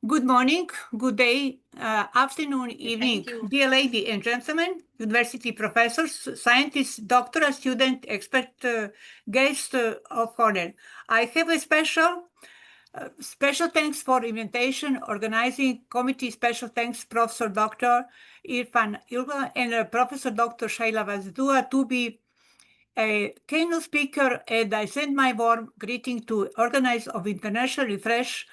Good morning, good day, afternoon, evening, dear ladies and gentlemen, university professors, scientists, doctoral student, expert, guest of honor. I have a special thanks for invitation, organizing committee. Special thanks, Professor Dr. Irfan Ilva and Professor Dr. Shaila Vazdua to be a keynote speaker, and I send my warm greeting to organizers of international refresh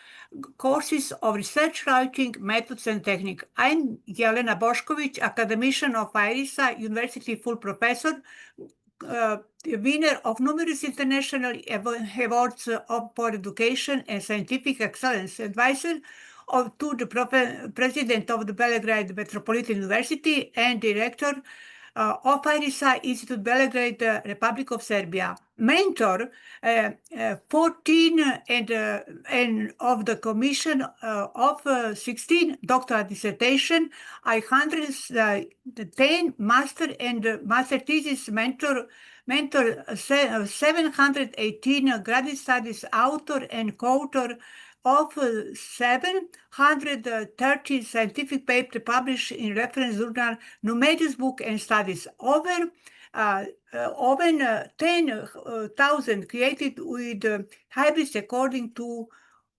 courses of research writing, methods, and technique. I'm Jelena Bošković, academician of IRISA University, full professor, winner of numerous international awards for education and scientific excellence, advisor to the president of the Belgrade Metropolitan University and director of IRISA Institute, Belgrade, Republic of Serbia. Mentor 14 and of the commission of 16 doctoral dissertation, 110 master and master thesis mentor 718 graduate studies author and co-author of 730 scientific papers published in reference journal, numerous books and studies. Over 10,000 created with hybrids according to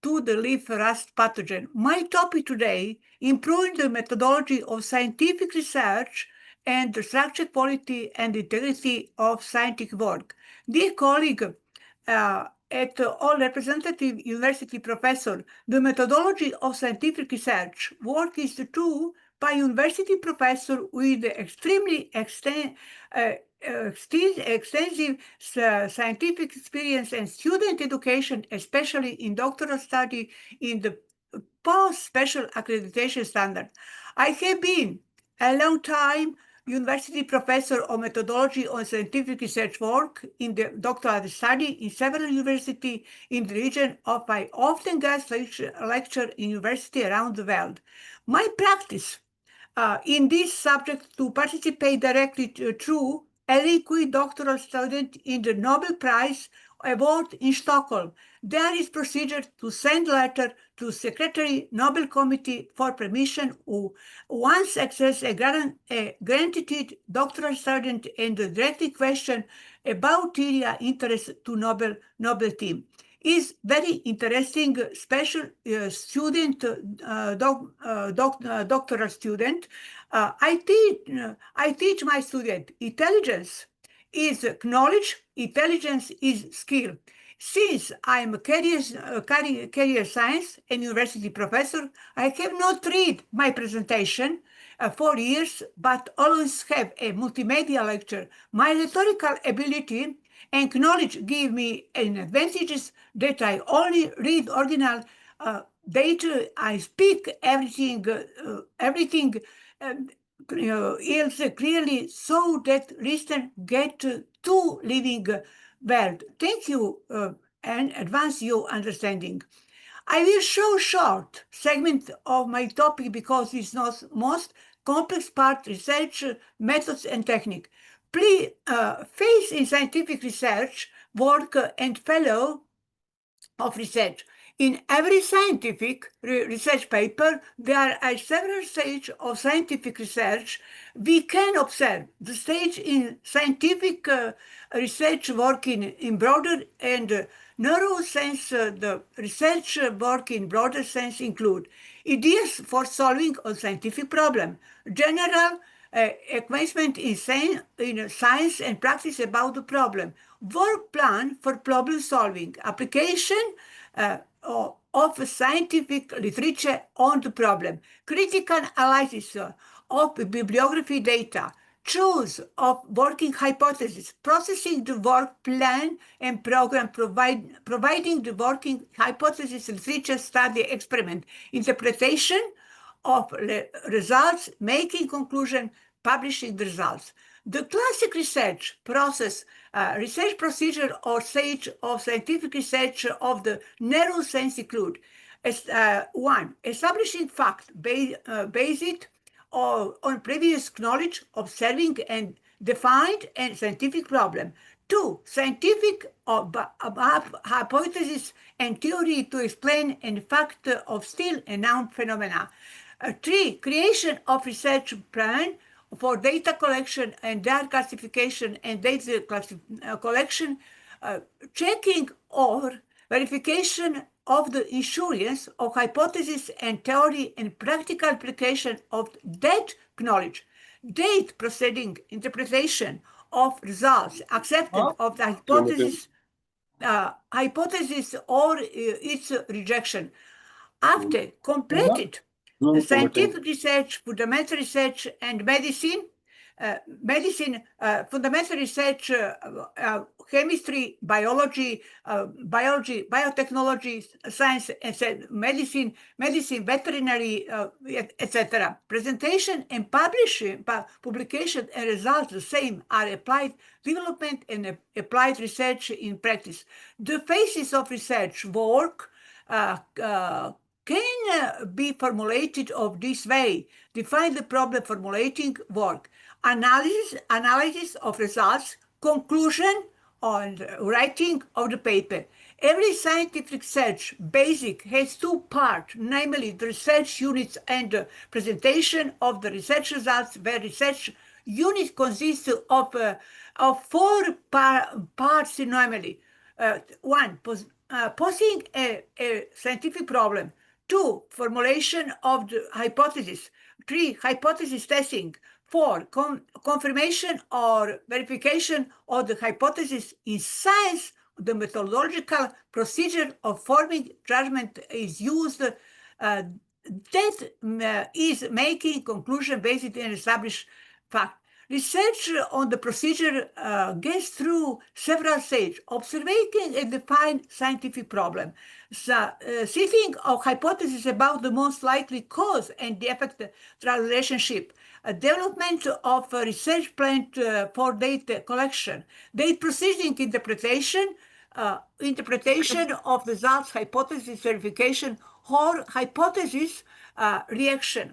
the leaf rust pathogen. My topic today, improving the methodology of scientific research and the structure, quality, and integrity of scientific work. Dear colleague, at all representative university professor, the methodology of scientific research work is the tool by university professor with extremely extensive scientific experience and student education, especially in doctoral study in the post-special accreditation standard. I have been a long time university professor of methodology on scientific research work in the doctoral study in several universities in the region of my often guest lecture in university around the world. My practice in this subject to participate directly through a liquid doctoral student in the Nobel Prize Award in Stockholm. There is procedure to send letter to Secretary Nobel Committee for permission who once access a granted doctoral student and directly question about area interest to Nobel team. Is very interesting special student, doctoral student. I teach my student intelligence is knowledge, intelligence is skill. Since I'm a career science and university professor, I have not read my presentation for years, but always have a multimedia lecture. My rhetorical ability and knowledge give me an advantages that I only read original data. I speak everything else clearly so that listeners get to living world. Thank you and advance your understanding. I will show short segment of my topic because it's not most complex part, research, methods, and technique. Please face in scientific research, work, and fellow of research. In every scientific research paper, there are several stages of scientific research. We can observe the stage in scientific research work in broader and narrow sense. The research work in broader sense include ideas for solving a scientific problem, general acquaintance in science and practice about the problem, work plan for problem solving, application of scientific literature on the problem, critical analysis of bibliography data, choice of working hypothesis, processing the work plan and program, providing the working hypothesis literature study experiment, interpretation of results, making conclusion, publishing the results. The classic research process, research procedure or stage of scientific research of the narrow sense include 1. Establishing fact based on previous knowledge, observing and defined a scientific problem. 2, scientific hypothesis and theory to explain and fact of still and known phenomena. 3, creation of research plan for data collection and data classification and data collection, checking or verification of the issuance of hypothesis and theory and practical application of that knowledge. Date proceeding interpretation of results, acceptance of the hypothesis or its rejection. After completed scientific research, fundamental research, and medicine, fundamental research, chemistry, biology, biotechnology, science, and medicine, veterinary, etc. Presentation and publication and results the same are applied development and applied research in practice. The phases of research work can be formulated of this way. Define the problem formulating work. Analysis of results, conclusion on writing of the paper. Every scientific research basic has 2 parts, namely the research units and the presentation of the research results, where research unit consists of 4 parts normally. 1, posing a scientific problem. 2, formulation of the hypothesis. 3, hypothesis testing. 4, confirmation or verification of the hypothesis in science. The methodological procedure of forming judgment is used. That is making conclusion based on established fact. Research on the procedure gets through several stages, observing and define scientific problem, setting of hypothesis about the most likely cause and the effect relationship, development of a research plan for data collection, data proceeding interpretation, interpretation of results, hypothesis verification, or hypothesis reaction.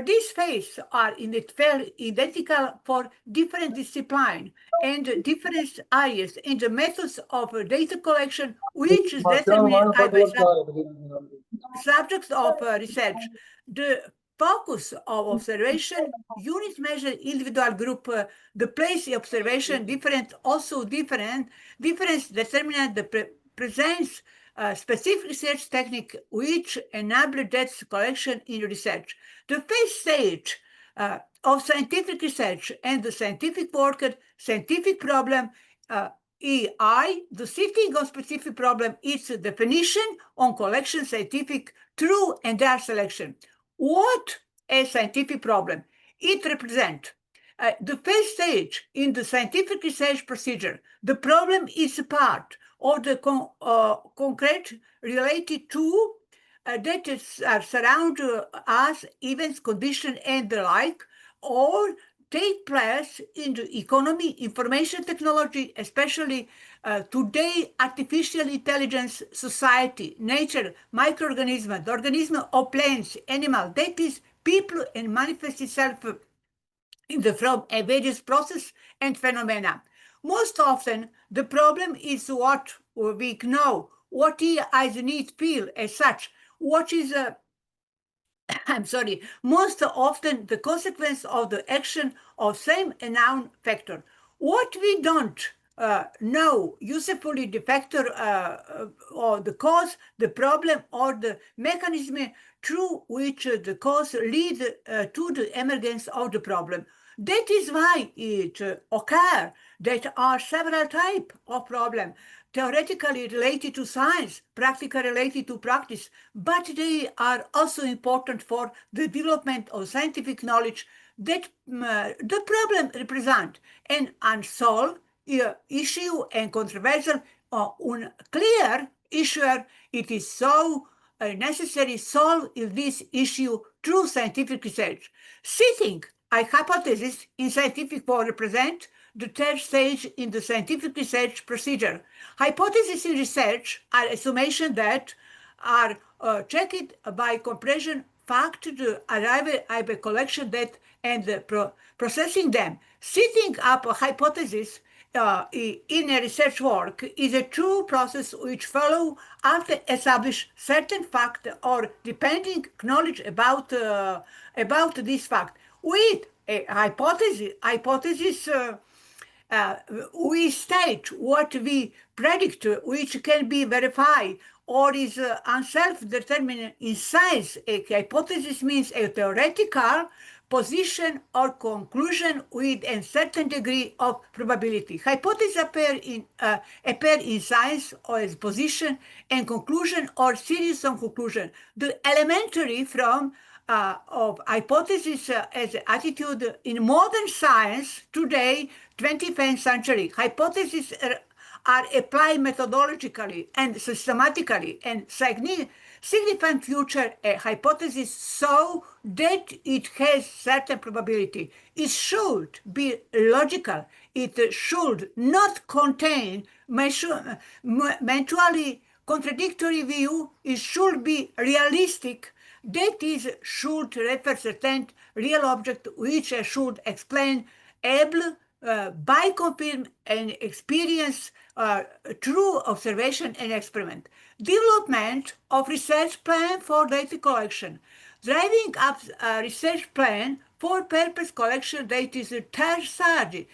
These phases are identical for different disciplines and different areas in the methods of data collection, which is determined by the subjects of research. The focus of observation, unit measure, individual group, the place of observation, difference determinant the presents specific research technique which enable data collection in research. The first stage of scientific research and the scientific work, scientific problem, EI, the sifting of specific problem, its definition on collection, scientific, true and data selection. What a scientific problem? It represents the first stage in the scientific research procedure. The problem is a part of the concrete related to that is, surround us, events, conditions, and the like, or take place in the economy, information technology, especially today, artificial intelligence, society, nature, microorganisms, the organism of plants, animal, that is, people, and manifest itself in the from a various process and phenomena. Most often, the problem is what we know, what is need feel as such, what is most often the consequence of the action of same and noun factor. What we don't know usefully the factor or the cause, the problem, or the mechanism through which the cause lead to the emergence of the problem. That is why it occurs that are several types of problems, theoretically related to science, practically related to practice, but they are also important for the development of scientific knowledge that the problem represent an unsolved issue and controversial unclear issue. It is so necessary solve this issue through scientific research. Setting a hypothesis in scientific work represent the third stage in the scientific research procedure. Hypotheses in research are assumptions that are checked by comparison fact to arrive at a collection that and processing them. Setting up a hypothesis in a research work is a true process which follow after establish certain fact or depending knowledge about this fact with a hypothesis we state what we predict, which can be verified or is unself-determined in science. A hypothesis means a theoretical position or conclusion with a certain degree of probability. Hypotheses appear in science or as position and conclusion or series of conclusion. The elementary from of hypothesis as attitude in modern science today, 21st century. Hypotheses are applied methodologically and systematically and significant future a hypothesis so that it has certain probability. It should be logical. It should not contain mutually contradictory view. It should be realistic. That is, should refer certain real object which should explain able by confirm and experience true observation and experiment. Development of research plan for data collection. Driving up a research plan for purpose collection data is a third stage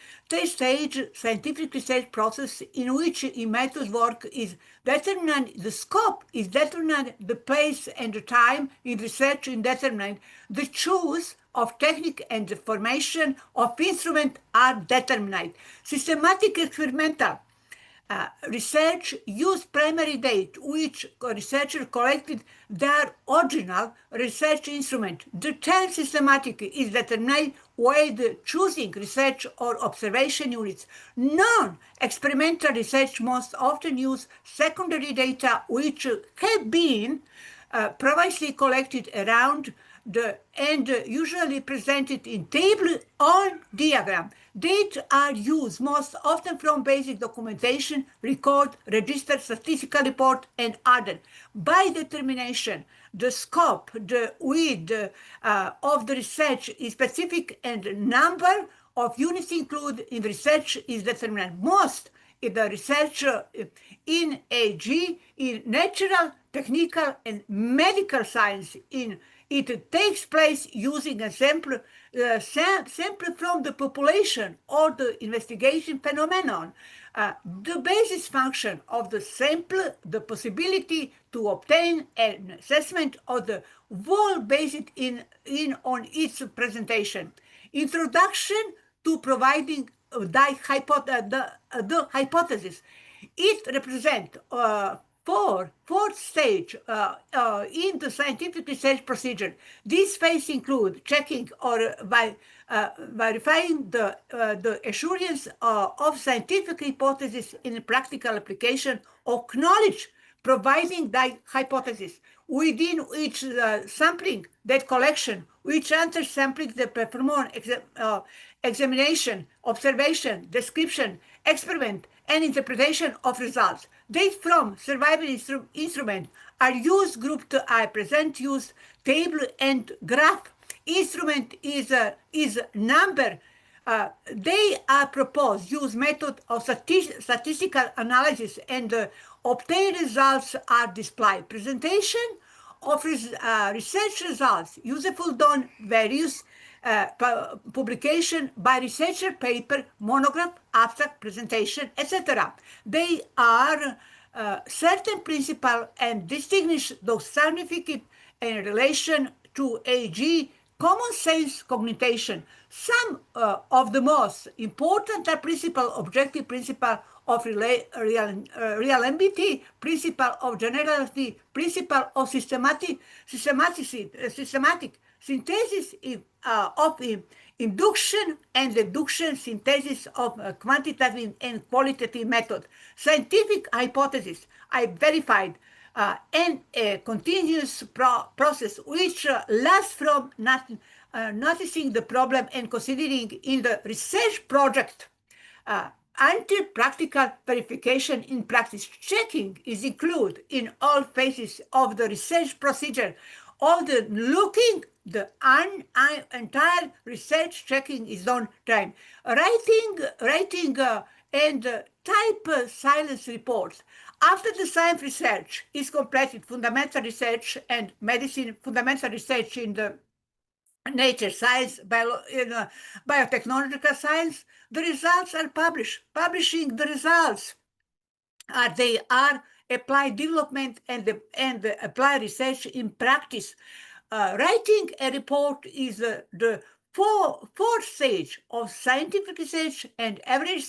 scientific research process in which a method's work is determined, the scope is determined, the place and the time in research is determined, the choice of technique and the formation of instrument are determined. Systematic experimental research use primary data which researchers collected their original research instrument. The term systematic is determined with choosing research or observation units. Non-experimental research most often use secondary data which have been previously collected around and usually presented in table or diagram. Data are used most often from basic documentation, record, register, statistical report, and other. By determination, the scope, the width of the research is specific and number of units included in research is determined. Most in the research in AG, in natural, technical, and medical science, it takes place using a sample from the population or the investigation phenomenon. The basis function of the sample, the possibility to obtain an assessment of the whole based on its presentation. Introduction to providing the hypothesis. It represents fourth stage in the scientific research procedure. This phase includes checking or verifying the assurance of scientific hypothesis in practical application of knowledge, providing the hypothesis within which sampling, that collection, which enters sampling the performance, examination, observation, description, experiment, and interpretation of results. Data from survival instrument are used grouped I present use table and graph. Instrument is number. They are proposed use method of statistical analysis and obtained results are displayed. Presentation of research results useful done various publication by researcher, paper, monograph, abstract, presentation, etc. They are certain principle and distinguish those significant in relation to AG common sense cognition. Some of the most important are principle, objective principle of reliability, principle of generality, principle of systematic synthesis of induction and deduction, synthesis of quantitative and qualitative method. Scientific hypothesis I verified and a continuous process which lasts from noticing the problem and considering in the research project until practical verification in practice. Checking is included in all phases of the research procedure. All the looking, the entire research checking is done time. Writing and type science reports. After the science research is completed, fundamental research and medicine, fundamental research in the nature science, biotechnological science, the results are published. Publishing the results they are applied development and applied research in practice. Writing a report is the fourth stage of scientific research, and every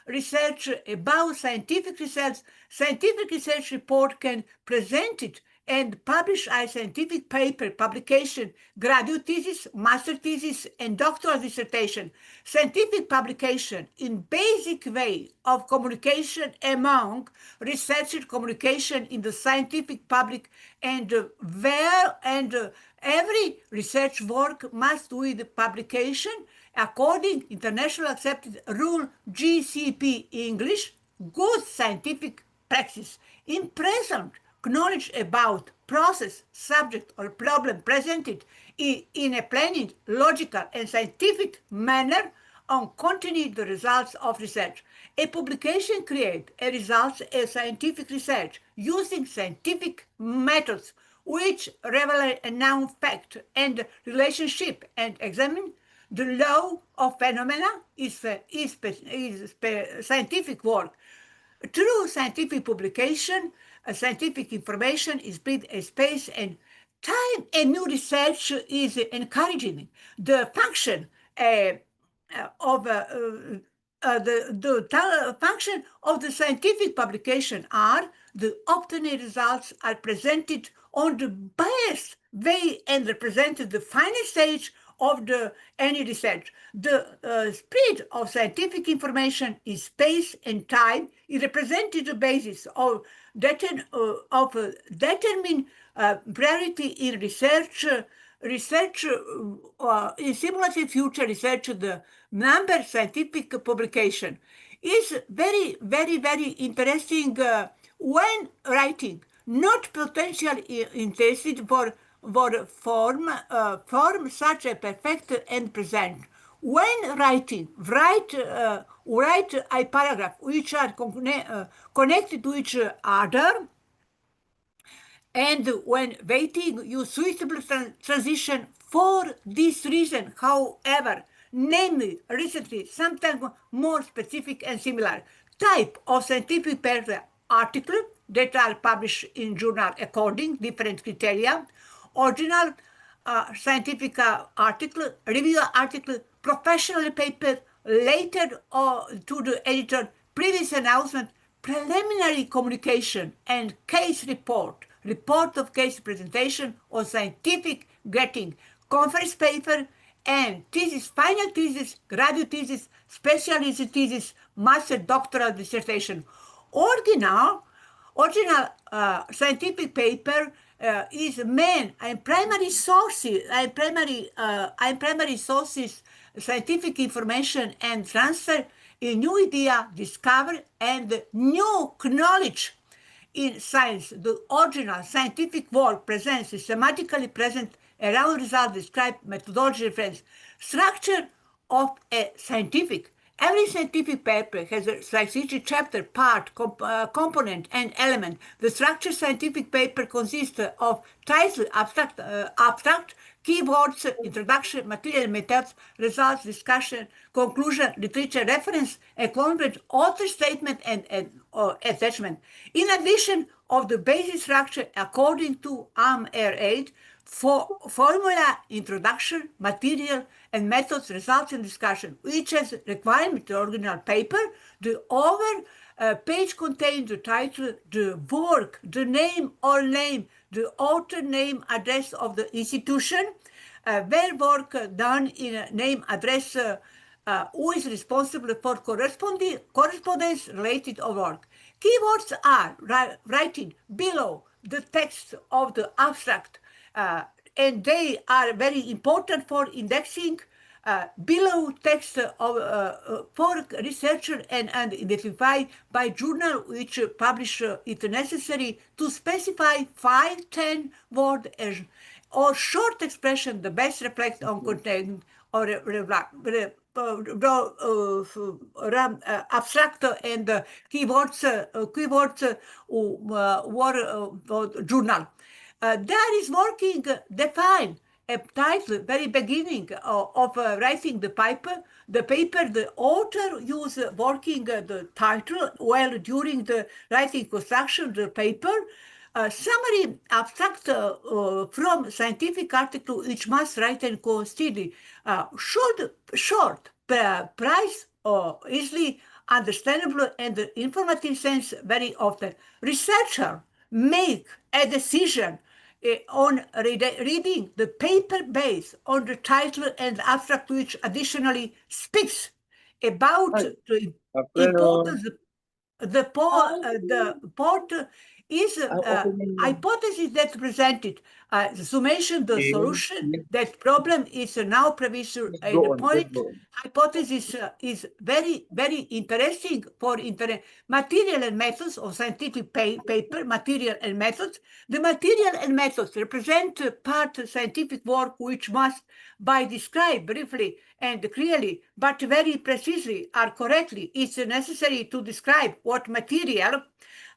research about scientific research report can present it and publish a scientific paper, publication, graduate thesis, master thesis, and doctoral dissertation. Scientific publication in basic way of communication among researcher, communication in the scientific public, and every research work must with publication according international accepted rule GCP English, good scientific practice. In present, knowledge about process, subject, or problem presented in a planning, logical, and scientific manner on continue the results of research. A publication creates a results of scientific research using scientific methods which reveal a known fact and relationship and examine the law of phenomena is scientific work. Through scientific publication, scientific information is built a space and time, and new research is encouraging. The function of the function of the scientific publication are the obtained results are presented on the best way and represented the final stage of any research. The speed of scientific information is space and time. It represented the basis of determine priority in research. In simulated future research, the number scientific publication is very, very, very interesting when writing, not potentially interested for form such a perfect and present. When writing, write a paragraph which are connected to each other, and when waiting, you suitable transition for this reason. However, namely, recently, sometimes more specific and similar type of scientific paper article that are published in journal according different criteria, original scientific article, review article, professional paper, later to the editor, previous announcement, preliminary communication, and case report, report of case presentation or scientific getting, conference paper, and thesis, final thesis, graduate thesis, specialist thesis, master doctoral dissertation. Original scientific paper is main and primary sources, scientific information and transfer a new idea, discover, and new knowledge in science. The original scientific work presents systematically present around results, describe methodology reference, structure of a scientific. Every scientific paper has a scientific chapter, part, component, and element. The structured scientific paper consists of title, abstract, keywords, introduction, material, methods, results, discussion, conclusion, literature, reference, acknowledgement, author statement, and attachment. In addition of the basic structure according to AMR8, formula, introduction, material, and methods, results, and discussion, which has requirement the original paper. The over page contains the title, the work, the name or name, the author name, address of the institution, where work done in a name, address, who is responsible for correspondence related to work. Keywords are writing below the text of the abstract, and they are very important for indexing below text for researcher and identified by journal which publish it necessary to specify 5-10 word or short expression the best reflect on content or abstract and keywords journal. There is working define a title very beginning of writing the paper. The author use working the title while during the writing construction the paper. Summary abstract from scientific article which must write and consider should short, price, easily understandable and informative sense very often. Researcher make a decision on reading the paper based on the title and abstract, which additionally speaks about the importance. The port is hypothesis that presented the summation, the solution, that problem is now provisional. The point hypothesis is very, very interesting for material and methods of scientific paper, material and methods. The material and methods represent part of scientific work which must be described briefly and clearly, but very precisely or correctly. It's necessary to describe what material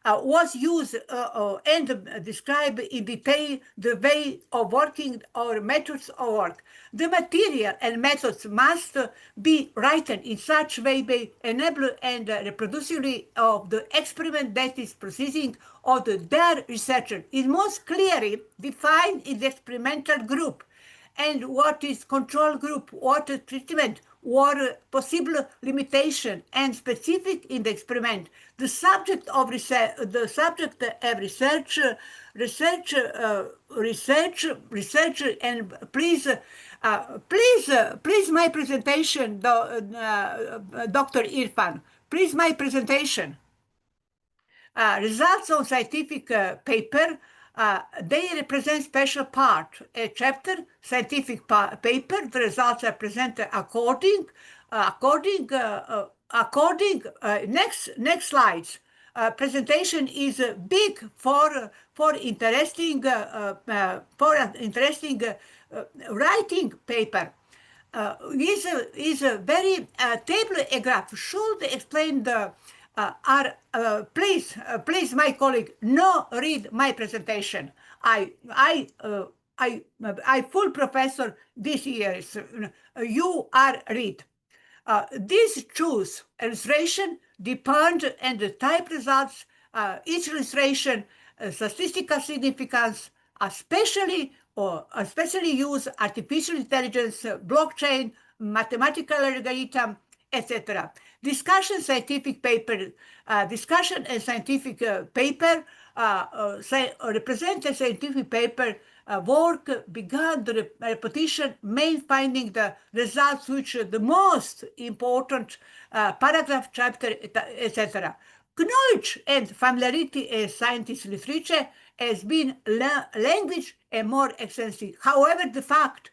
was used and describe in detail the way of working or methods of work. The material and methods must be written in such way they enable and reproducibility of the experiment that is proceeding of their researcher is most clearly defined in the experimental group, and what is control group, what treatment, what possible limitation and specific in the experiment. The subject of research, and please my presentation, Dr. Irfan, please my presentation. Results on scientific paper. They represent special part, a chapter, scientific paper. The results are presented according. Next slides. Presentation is big for interesting writing paper. Is a very table a graph should explain the. Please, my colleague, no read my presentation. I full professor this year. You are read. This choose illustration depend and the type results. Each illustration statistical significance, especially use artificial intelligence, blockchain, mathematical algorithm, etc. Discussion scientific paper, discussion and scientific paper represent a scientific paper work began the repetition, main finding the results which the most important paragraph, chapter, etc. Knowledge and familiarity in scientist literature has been language and more extensive. However, the fact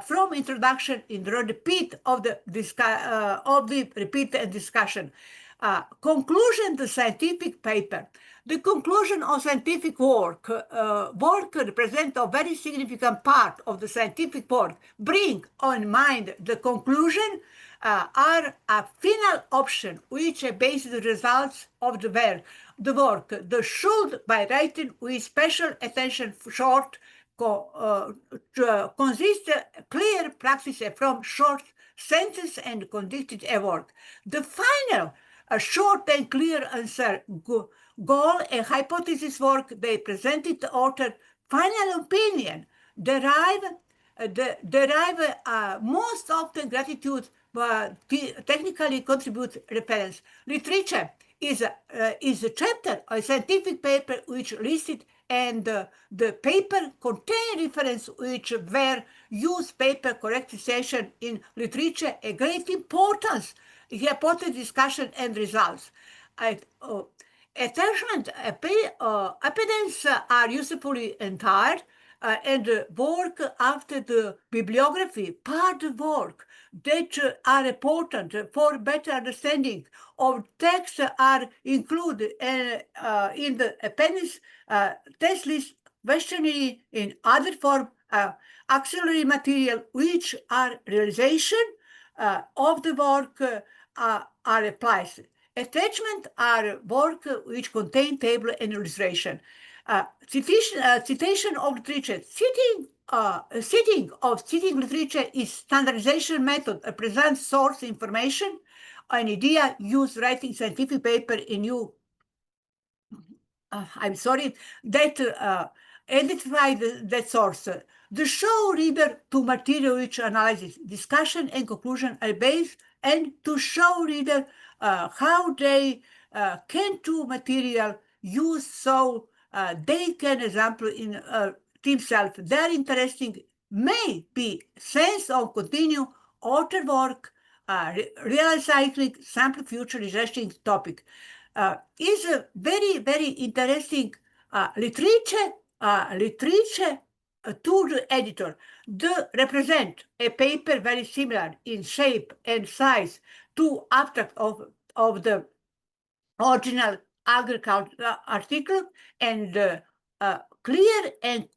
from introduction in the repeat of the repeat and discussion. Conclusion the scientific paper. The conclusion of scientific work represent a very significant part of the scientific work. Bring on mind the conclusion are a final option which bases the results of the work. The should by writing with special attention short consist clear practice from short sentence and conducted a work. The final short and clear answer goal and hypothesis work they presented the author final opinion derive most often gratitude but technically contribute reference. Literature is a chapter, a scientific paper which listed and the paper contain reference which were used paper correctization in literature a great importance, hypothesis discussion and results. Attachment evidence are usefully entire and work after the bibliography, part work that are important for better understanding of text are included in the appendix, test list, questionnaire in other form, auxiliary material which are realization of the work are applies. Attachment are work which contain table and illustration. Citation of literature. Citing literature is standardization method. Presents source information, an idea, use writing scientific paper in you. I'm sorry, that identify that source. The show reader to material which analysis, discussion and conclusion are based, and to show reader how they can to material use so they can example in themselves. Their interesting may be sense of continue author work, real cycling, sample future interesting topic. Is a very, very interesting literature to the editor. They represent a paper very similar in shape and size to abstract of the original agriculture article, and clear and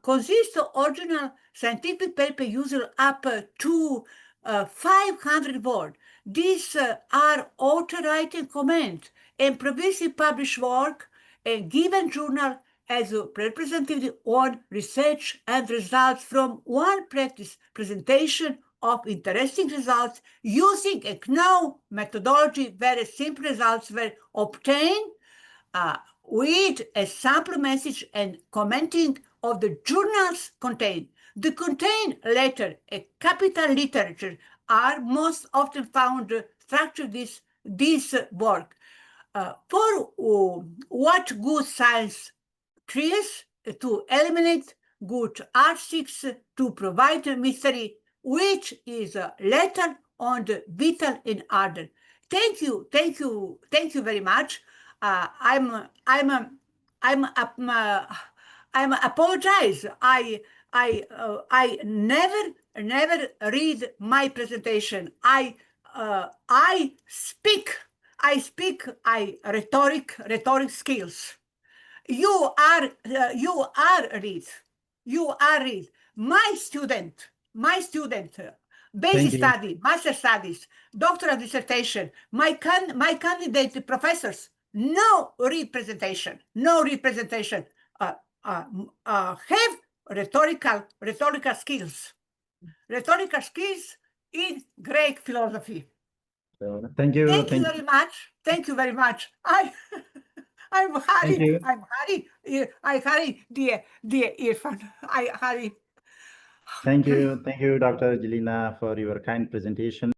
consist original scientific paper usually up to 500 words. These are author writing comment and previously published work and given journal as a representative on research and results from one practice presentation of interesting results using a GNOW methodology. Very simple results were obtained with a sample message and commenting of the journals contained. The contained letter, a capital literature, are most often found structure this work. For what good science trees to eliminate good artists to provide mystery, which is a letter on the vital in order. Thank you very much. I'm apologize. I never read my presentation. I speak rhetoric skills. You are read. My student, basic study, master studies, doctoral dissertation, my candidate professors, no read presentation. Have rhetorical skills in Greek philosophy. Thank you. Thank you very much. I'm Hari. I Hari, dear Irfan. I Hari. Thank you, Dr. Jelena, for your kind presentation.